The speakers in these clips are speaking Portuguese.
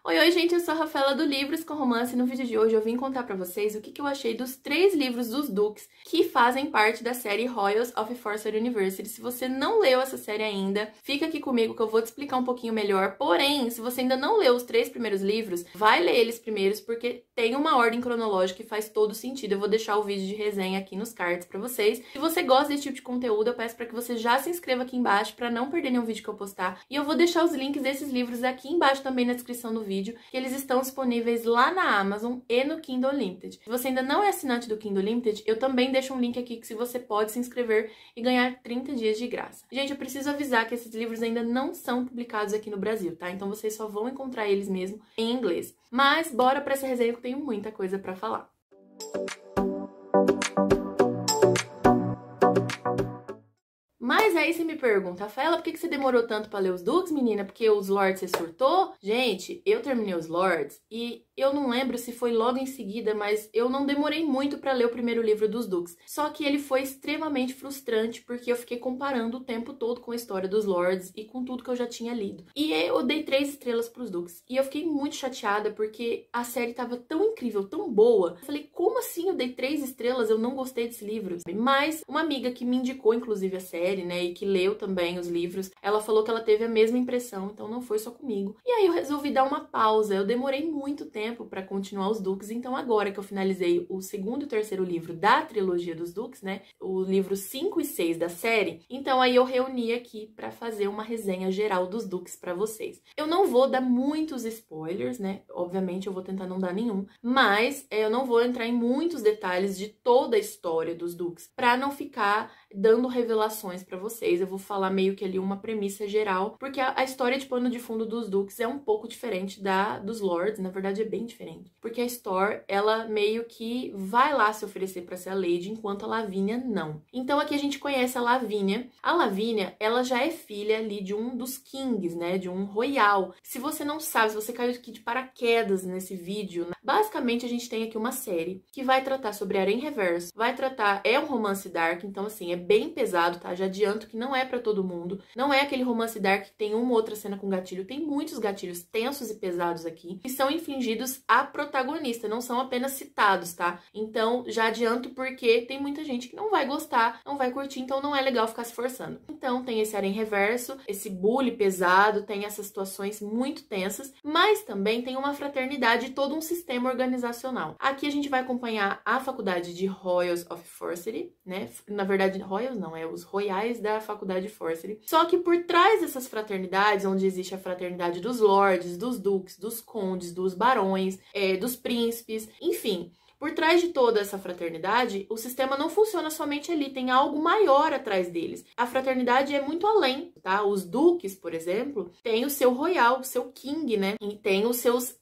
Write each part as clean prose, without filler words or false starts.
Oi, gente, eu sou a Rafaela do Livros com Romance e no vídeo de hoje eu vim contar pra vocês o que eu achei dos 3 livros dos Dukes que fazem parte da série Royals of Forsyth University. Se você não leu essa série ainda, fica aqui comigo que eu vou te explicar um pouquinho melhor. Porém, se você ainda não leu os 3 primeiros livros, vai ler eles primeiros porque tem uma ordem cronológica que faz todo sentido. Eu vou deixar o vídeo de resenha aqui nos cards pra vocês. Se você gosta desse tipo de conteúdo, eu peço pra que você já se inscreva aqui embaixo pra não perder nenhum vídeo que eu postar. E eu vou deixar os links desses livros aqui embaixo também na descrição do vídeo, que eles estão disponíveis lá na Amazon e no Kindle Unlimited. Se você ainda não é assinante do Kindle Unlimited, eu também deixo um link aqui que você pode se inscrever e ganhar 30 dias de graça. Gente, eu preciso avisar que esses livros ainda não são publicados aqui no Brasil, tá? Então vocês só vão encontrar eles mesmo em inglês. Mas bora pra essa resenha que eu tenho muita coisa pra falar. Mas aí você me pergunta, Rafaela, por que você demorou tanto pra ler os Dukes, menina? Porque os Lords você surtou? Gente, eu terminei os Lords e eu não lembro se foi logo em seguida, mas eu não demorei muito pra ler o primeiro livro dos Dukes. Só que ele foi extremamente frustrante porque eu fiquei comparando o tempo todo com a história dos Lords e com tudo que eu já tinha lido. E eu dei 3 estrelas pros Dukes. E eu fiquei muito chateada porque a série tava tão incrível, tão boa. Eu falei, como assim eu dei 3 estrelas? Eu não gostei desse livro. Mas uma amiga que me indicou, inclusive, a série, né, e que leu também os livros, ela falou que ela teve a mesma impressão, então não foi só comigo. E aí eu resolvi dar uma pausa. Eu demorei muito tempo pra continuar os Dukes, então agora que eu finalizei o segundo e o terceiro livro da trilogia dos Dukes, né, o livro 5 e 6 da série, então aí eu reuni aqui pra fazer uma resenha geral dos Dukes pra vocês. Eu não vou dar muitos spoilers, né, obviamente eu vou tentar não dar nenhum, mas eu não vou entrar em muitos detalhes de toda a história dos Dukes, pra não ficar dando revelações pra vocês. Eu vou falar meio que ali uma premissa geral, porque a história de pano de fundo dos Dukes é um pouco diferente da dos Lords, na verdade é bem diferente. Porque a Storr, ela meio que vai lá se oferecer pra ser a Lady, enquanto a Lavínia não. Então aqui a gente conhece a Lavínia. A Lavínia, ela já é filha ali de um dos Kings, né, de um royal. Se você não sabe, se você caiu aqui de paraquedas nesse vídeo, basicamente a gente tem aqui uma série que vai tratar sobre Harém Reverso, vai tratar, é um romance dark, então assim, é bem pesado, tá? Já adianto que não é pra todo mundo, não é aquele romance dark que tem uma ou outra cena com gatilho, tem muitos gatilhos tensos e pesados aqui, que são infligidos à protagonista, não são apenas citados, tá? Então, já adianto porque tem muita gente que não vai gostar, não vai curtir, então não é legal ficar se forçando. Então, tem esse Harém Reverso, esse bully pesado, tem essas situações muito tensas, mas também tem uma fraternidade e todo um sistema organizacional. Aqui a gente vai acompanhar a faculdade de Royals of Forsyth, né? Na verdade, Royals não, é os royais da faculdade de Forsyth. Só que por trás dessas fraternidades, onde existe a fraternidade dos lords, dos duques, dos condes, dos barões, dos príncipes, enfim, por trás de toda essa fraternidade, o sistema não funciona somente ali, tem algo maior atrás deles. A fraternidade é muito além, tá? Os duques, por exemplo, têm o seu royal, o seu king, né? E tem os seus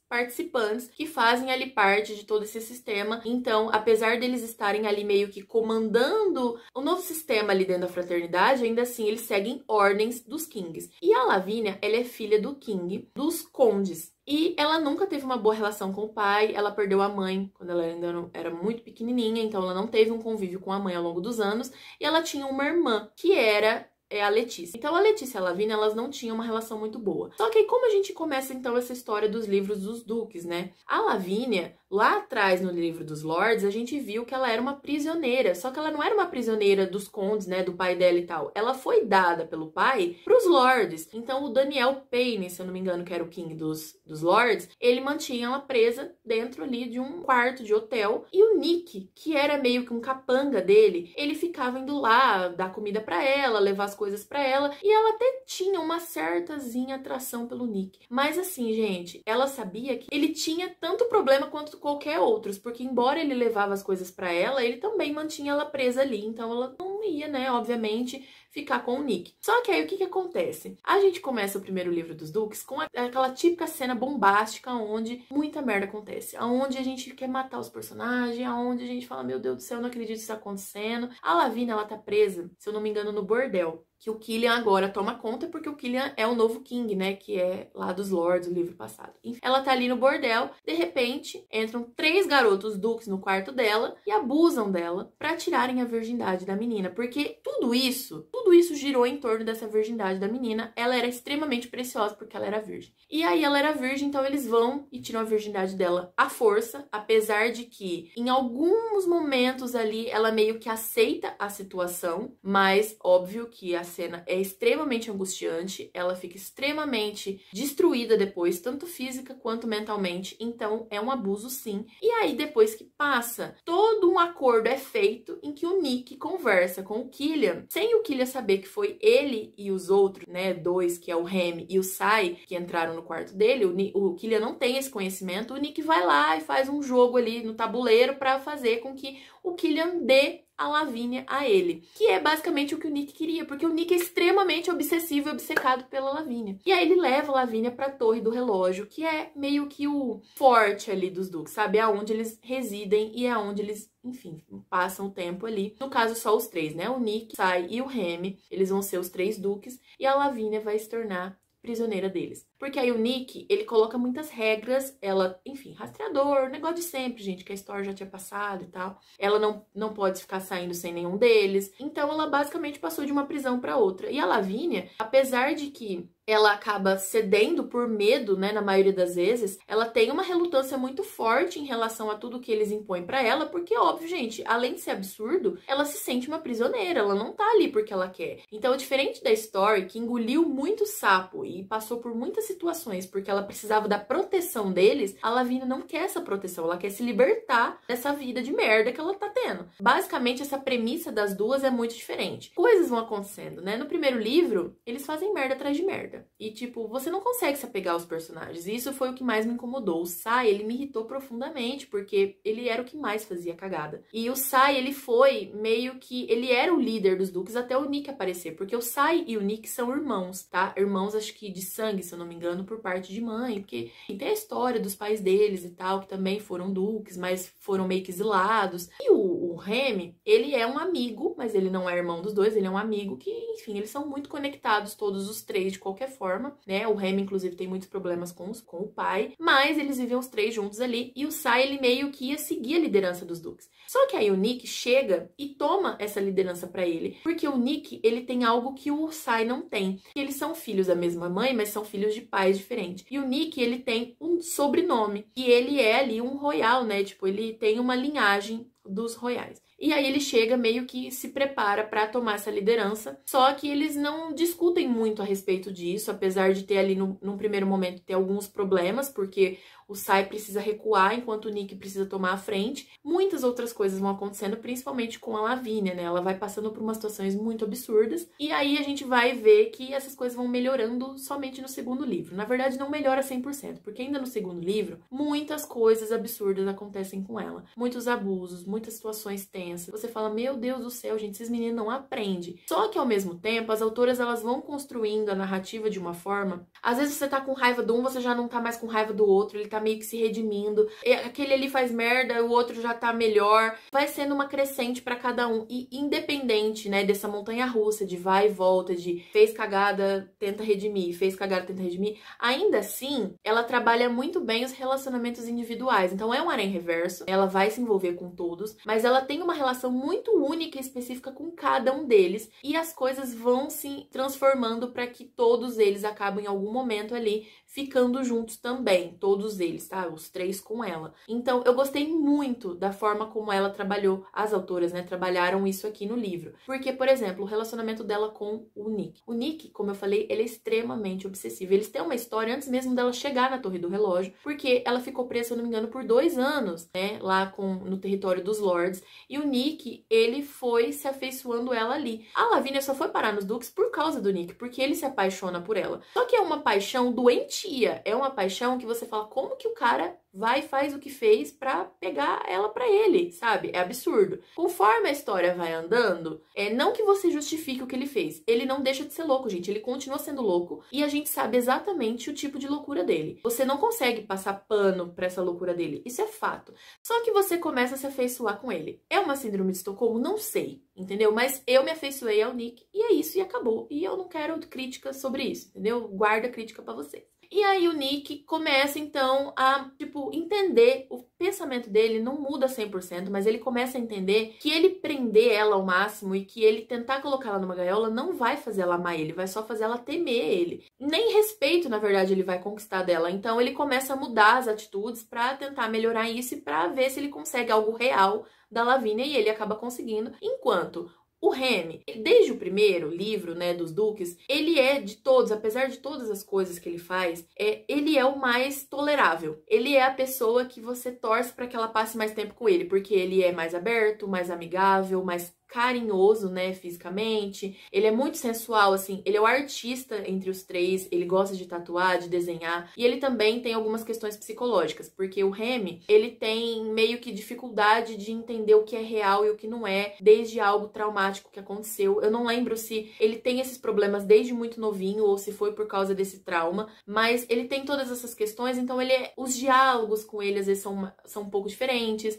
participantes que fazem ali parte de todo esse sistema. Então, apesar deles estarem ali meio que comandando o novo sistema ali dentro da fraternidade, ainda assim eles seguem ordens dos kings. E a Lavínia, ela é filha do king, dos condes. E ela nunca teve uma boa relação com o pai, ela perdeu a mãe quando ela ainda era muito pequenininha, então ela não teve um convívio com a mãe ao longo dos anos, e ela tinha uma irmã, que era a Letícia. Então a Letícia e a Lavínia, elas não tinham uma relação muito boa. Só que aí como a gente começa então essa história dos livros dos Dukes, né? A Lavínia, lá atrás no livro dos Lords, a gente viu que ela era uma prisioneira, só que ela não era uma prisioneira dos condes, né, do pai dela e tal. Ela foi dada pelo pai pros Lords. Então o Daniel Payne, se eu não me engano, que era o King dos Lords, ele mantinha ela presa dentro ali de um quarto de hotel. E o Nick, que era meio que um capanga dele, ele ficava indo lá dar comida pra ela, levar as coisas pra ela, e ela até tinha uma certazinha atração pelo Nick. Mas assim, gente, ela sabia que ele tinha tanto problema quanto qualquer outros, porque embora ele levava as coisas pra ela, ele também mantinha ela presa ali, então ela não ia, né, obviamente, ficar com o Nick. Só que aí o que acontece? A gente começa o primeiro livro dos Dukes com aquela típica cena bombástica onde muita merda acontece, onde a gente quer matar os personagens, onde a gente fala, meu Deus do céu, eu não acredito que isso tá acontecendo. A Lavínia, ela tá presa, se eu não me engano, no bordel. que o Killian agora toma conta, porque o Killian é o novo King, né, que é lá dos Lords, o livro passado. Enfim, ela tá ali no bordel, de repente, entram 3 garotos duques no quarto dela e abusam dela pra tirarem a virgindade da menina, porque tudo isso girou em torno dessa virgindade da menina. Ela era extremamente preciosa porque ela era virgem. E aí ela era virgem, então eles vão e tiram a virgindade dela à força, apesar de que em alguns momentos ali ela meio que aceita a situação, mas óbvio que a cena é extremamente angustiante, ela fica extremamente destruída depois, tanto física quanto mentalmente, então é um abuso sim. E aí depois que passa, todo um acordo é feito em que o Nick conversa com o Killian, sem o Killian saber que foi ele e os outros, né, 2, que é o Remy e o Sai, que entraram no quarto dele. O Killian não tem esse conhecimento, o Nick vai lá e faz um jogo ali no tabuleiro pra fazer com que o Killian dê a Lavínia a ele, que é basicamente o que o Nick queria, porque o Nick é extremamente obsessivo e obcecado pela Lavínia. E aí ele leva a Lavínia pra Torre do Relógio, que é meio que o forte ali dos duques, sabe? É onde eles residem e é onde eles, enfim, passam o tempo ali. No caso, só os 3, né? O Nick, o Sai e o Remy, eles vão ser os 3 duques e a Lavínia vai se tornar prisioneira deles. Porque aí o Nick, ele coloca muitas regras, ela, enfim, rastreador, negócio de sempre, gente, que a história já tinha passado e tal. Ela não pode ficar saindo sem nenhum deles. Então ela basicamente passou de uma prisão para outra. E a Lavínia, apesar de que ela acaba cedendo por medo, né, na maioria das vezes, ela tem uma relutância muito forte em relação a tudo que eles impõem pra ela, porque, óbvio, gente, além de ser absurdo, ela se sente uma prisioneira, ela não tá ali porque ela quer. Então, diferente da Story, que engoliu muito sapo e passou por muitas situações porque ela precisava da proteção deles, a Lavínia não quer essa proteção, ela quer se libertar dessa vida de merda que ela tá tendo. Basicamente, essa premissa das duas é muito diferente. Coisas vão acontecendo, né? No primeiro livro, eles fazem merda atrás de merda. E, tipo, você não consegue se apegar aos personagens. E isso foi o que mais me incomodou. O Sai, ele me irritou profundamente, porque ele era o que mais fazia cagada. E o Sai, ele foi meio que... Ele era o líder dos duques até o Nick aparecer. Porque o Sai e o Nick são irmãos, tá? Irmãos, acho que de sangue, se eu não me engano, por parte de mãe. Porque tem a história dos pais deles e tal, que também foram duques, mas foram meio que exilados. E o Remy, ele é um amigo, mas ele não é irmão dos dois, ele é um amigo que, enfim, eles são muito conectados, todos os 3, de qualquer forma, né? O Remy, inclusive, tem muitos problemas com o pai, mas eles vivem os 3 juntos ali, e o Sai, ele meio que ia seguir a liderança dos duques. Só que aí o Nick chega e toma essa liderança pra ele, porque o Nick, ele tem algo que o Sai não tem. Eles são filhos da mesma mãe, mas são filhos de pais diferentes. E o Nick, ele tem um sobrenome, e ele é ali um royal, né? Tipo, ele tem uma linhagem dos royais. E aí ele chega meio que se prepara para tomar essa liderança, só que eles não discutem muito a respeito disso, apesar de ter ali num primeiro momento ter alguns problemas, porque o Sai precisa recuar enquanto o Nick precisa tomar a frente. Muitas outras coisas vão acontecendo, principalmente com a Lavínia, né? Ela vai passando por umas situações muito absurdas, e aí a gente vai ver que essas coisas vão melhorando somente no segundo livro. Na verdade, não melhora 100%, porque ainda no segundo livro, muitas coisas absurdas acontecem com ela. Muitos abusos, muitas situações tensas. Você fala, meu Deus do céu, gente, esses meninos não aprendem. Só que, ao mesmo tempo, as autoras, elas vão construindo a narrativa de uma forma... Às vezes você tá com raiva de um, você já não tá mais com raiva do outro, ele tá meio que se redimindo. Aquele ali faz merda, o outro já tá melhor. Vai sendo uma crescente pra cada um. E independente, né, dessa montanha-russa, de vai e volta, de fez cagada, tenta redimir, fez cagada, tenta redimir, ainda assim, ela trabalha muito bem os relacionamentos individuais. Então é um harém reverso, ela vai se envolver com todos, mas ela tem uma relação muito única e específica com cada um deles, e as coisas vão se transformando para que todos eles acabem em algum momento ali ficando juntos também, todos eles, tá? Os 3 com ela. Então, eu gostei muito da forma como ela trabalhou, as autoras, né, trabalharam isso aqui no livro. Porque, por exemplo, o relacionamento dela com o Nick. O Nick, como eu falei, ele é extremamente obsessivo. Eles têm uma história antes mesmo dela chegar na Torre do Relógio, porque ela ficou presa, se eu não me engano, por 2 anos, né, lá no território dos Lords. E o Nick, ele foi se afeiçoando ela ali. A Lavínia só foi parar nos duques por causa do Nick, porque ele se apaixona por ela. Só que é uma paixão doentia, é uma paixão que você fala, como que o cara vai e faz o que fez pra pegar ela pra ele, sabe? É absurdo. Conforme a história vai andando, não que você justifique o que ele fez. Ele não deixa de ser louco, gente. Ele continua sendo louco e a gente sabe exatamente o tipo de loucura dele. Você não consegue passar pano pra essa loucura dele. Isso é fato. Só que você começa a se afeiçoar com ele. É uma síndrome de Estocolmo? Não sei, entendeu? Mas eu me afeiçoei ao Nick e é isso e acabou. E eu não quero críticas sobre isso, entendeu? Guarda a crítica pra você. E aí o Nick começa, então, a, entender, o pensamento dele não muda 100%, mas ele começa a entender que ele prender ela ao máximo e que ele tentar colocar ela numa gaiola não vai fazer ela amar ele, vai só fazer ela temer ele. Nem respeito, na verdade, ele vai conquistar dela. Então ele começa a mudar as atitudes pra tentar melhorar isso e pra ver se ele consegue algo real da Lavínia, e ele acaba conseguindo, enquanto o Remy, desde o primeiro livro, né, dos Duques, ele é de todos, apesar de todas as coisas que ele faz, ele é o mais tolerável. Ele é a pessoa que você torce para que ela passe mais tempo com ele, porque ele é mais aberto, mais amigável, mais carinhoso, né, fisicamente. Ele é muito sensual, assim, ele é o artista entre os três, ele gosta de tatuar, de desenhar, e ele também tem algumas questões psicológicas, porque o Remy, ele tem meio que dificuldade de entender o que é real e o que não é, desde algo traumático que aconteceu. Eu não lembro se ele tem esses problemas desde muito novinho ou se foi por causa desse trauma, mas ele tem todas essas questões, então os diálogos com ele às vezes são um pouco diferentes.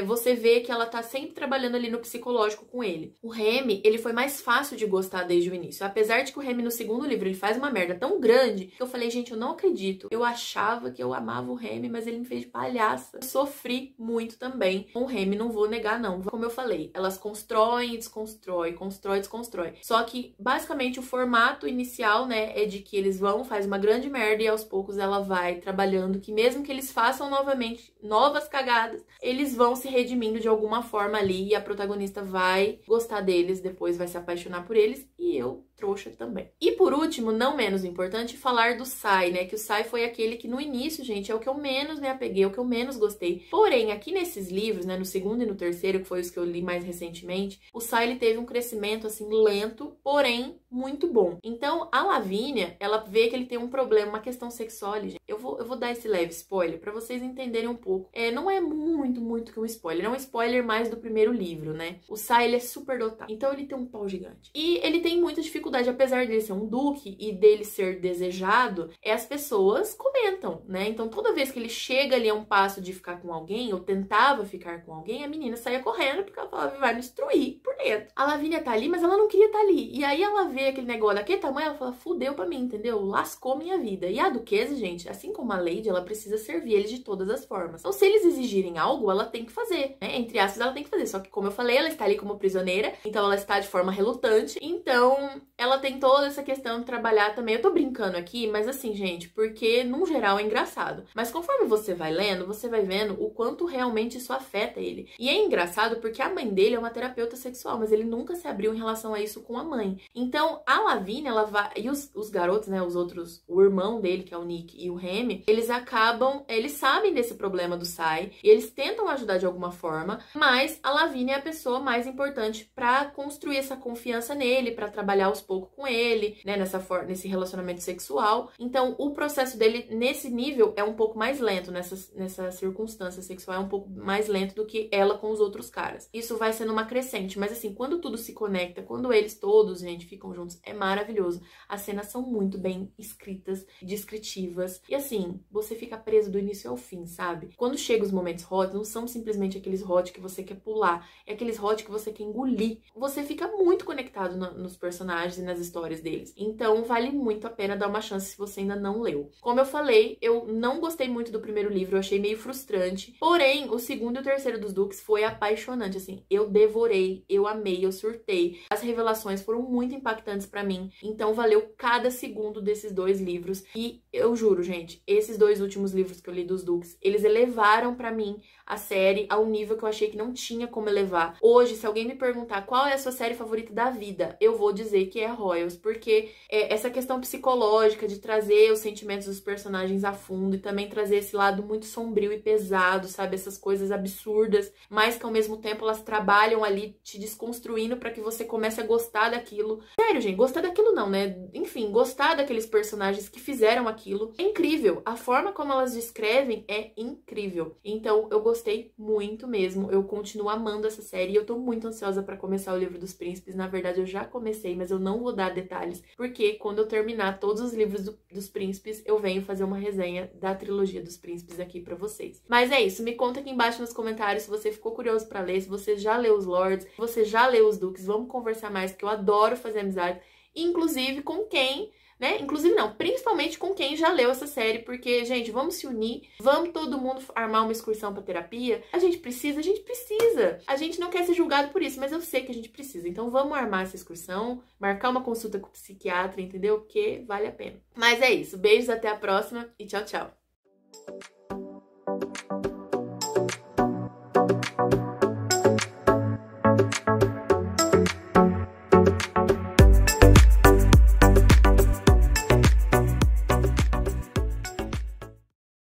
Você vê que ela tá sempre trabalhando ali no psicológico com ele. O Remy, ele foi mais fácil de gostar desde o início. Apesar de que o Remy, no segundo livro, ele faz uma merda tão grande que eu falei, gente, eu não acredito. Eu achava que eu amava o Remy, mas ele me fez de palhaça. Eu sofri muito também com o Remy, não vou negar, não. Como eu falei, elas constroem e desconstroem, constrói e desconstrói. Só que, basicamente, o formato inicial, né, é de que eles faz uma grande merda e aos poucos ela vai trabalhando, que mesmo que eles façam novamente novas cagadas, eles vão se redimindo de alguma forma ali e a protagonista vai gostar deles, depois vai se apaixonar por eles, e eu, trouxa, também. E por último, não menos importante, falar do Sai, né, que o Sai foi aquele que no início, gente, é o que eu menos me apeguei, é o que eu menos gostei. Porém, aqui nesses livros, né, no segundo e no terceiro, que foi os que eu li mais recentemente, o Sai, ele teve um crescimento, assim, lento, porém, muito bom. Então, a Lavínia, ela vê que ele tem um problema, uma questão sexual ali, gente. Eu vou dar esse leve spoiler pra vocês entenderem um pouco. Não é muito que um spoiler, é um spoiler mais do primeiro livro, né? O Sai, ele é super dotado, então ele tem um pau gigante. E ele tem muita dificuldade, apesar dele ser um duque e dele ser desejado, as pessoas comentam, né? Então toda vez que ele chega ali a um passo de ficar com alguém, ou tentava ficar com alguém, a menina saía correndo, porque ela falava, vai me destruir por dentro. A Lavínia tá ali, mas ela não queria estar ali. E aí ela vê aquele negócio daquele tamanho, ela fala, fudeu pra mim, entendeu? Lascou minha vida. E a duquesa, gente, assim como a Lady, ela precisa servir eles de todas as formas. Então se eles exigirem algo, ela tem que fazer, né? Entre aspas, ela tem que fazer. Só que, como eu falei, ela está ali como prisioneira, então ela está de forma relutante. Então, ela tem toda essa questão de trabalhar também. Eu tô brincando aqui, mas assim, gente, porque, num geral, é engraçado. Mas conforme você vai lendo, você vai vendo o quanto realmente isso afeta ele. E é engraçado porque a mãe dele é uma terapeuta sexual, mas ele nunca se abriu em relação a isso com a mãe. Então, a Lavínia, ela vai... E os garotos, né, os outros... O irmão dele, que é o Nick, e o Remy, eles sabem desse problema do Sai, e eles tentam ajudar de alguma forma, mas a Lavínia é a pessoa mais importante pra construir essa confiança nele, pra trabalhar aos poucos com ele, né, nesse relacionamento sexual. Então, o processo dele, nesse nível, é um pouco mais lento, nessa circunstância sexual, é um pouco mais lento do que ela com os outros caras. Isso vai sendo uma crescente, mas assim, quando tudo se conecta, quando eles todos, gente, ficam juntos, é maravilhoso. As cenas são muito bem escritas, descritivas, e assim, você fica preso do início ao fim, sabe? Quando chega os momentos hot, não são simplesmente aqueles hot que você quer pular, é aqueles hot que você quer engolir. Você fica muito conectado nos personagens e nas histórias deles. Então, vale muito a pena dar uma chance se você ainda não leu. Como eu falei, eu não gostei muito do primeiro livro, eu achei meio frustrante. Porém, o segundo e o terceiro dos Duques foi apaixonante, assim. Eu devorei, eu amei, eu surtei. As revelações foram muito impactantes pra mim. Então, valeu cada segundo desses dois livros. E eu juro, gente, esses dois últimos livros que eu li dos Duques, eles elevaram pra mim a série a um nível que eu achei que não tinha como elevar. Hoje, se alguém me perguntar qual é a sua série favorita da vida, eu vou dizer que é a Royals, porque essa questão psicológica de trazer os sentimentos dos personagens a fundo e também trazer esse lado muito sombrio e pesado, sabe? Essas coisas absurdas, mas que ao mesmo tempo elas trabalham ali te desconstruindo pra que você comece a gostar daquilo. Sério, gente, gostar daquilo não, né? Enfim, gostar daqueles personagens que fizeram aquilo. É incrível. A forma como elas descrevem é incrível. Então, eu gostei muito mesmo. Eu continuo amando essa série e eu tô muito ansiosa pra começar o Livro dos Príncipes. Na verdade, eu já comecei, mas eu não vou dar detalhes, porque quando eu terminar todos os livros dos Príncipes, eu venho fazer uma resenha da trilogia dos Príncipes aqui pra vocês. Mas é isso, me conta aqui embaixo nos comentários se você ficou curioso pra ler, se você já leu os Lords, se você já leu os Duques. Vamos conversar mais, porque eu adoro fazer amizade, inclusive com quem... né? Inclusive não, principalmente com quem já leu essa série, porque, gente, vamos se unir, vamos todo mundo armar uma excursão pra terapia. A gente precisa. A gente não quer ser julgado por isso, mas eu sei que a gente precisa. Então vamos armar essa excursão, marcar uma consulta com o psiquiatra, entendeu? Porque vale a pena. Mas é isso, beijos, até a próxima e tchau, tchau.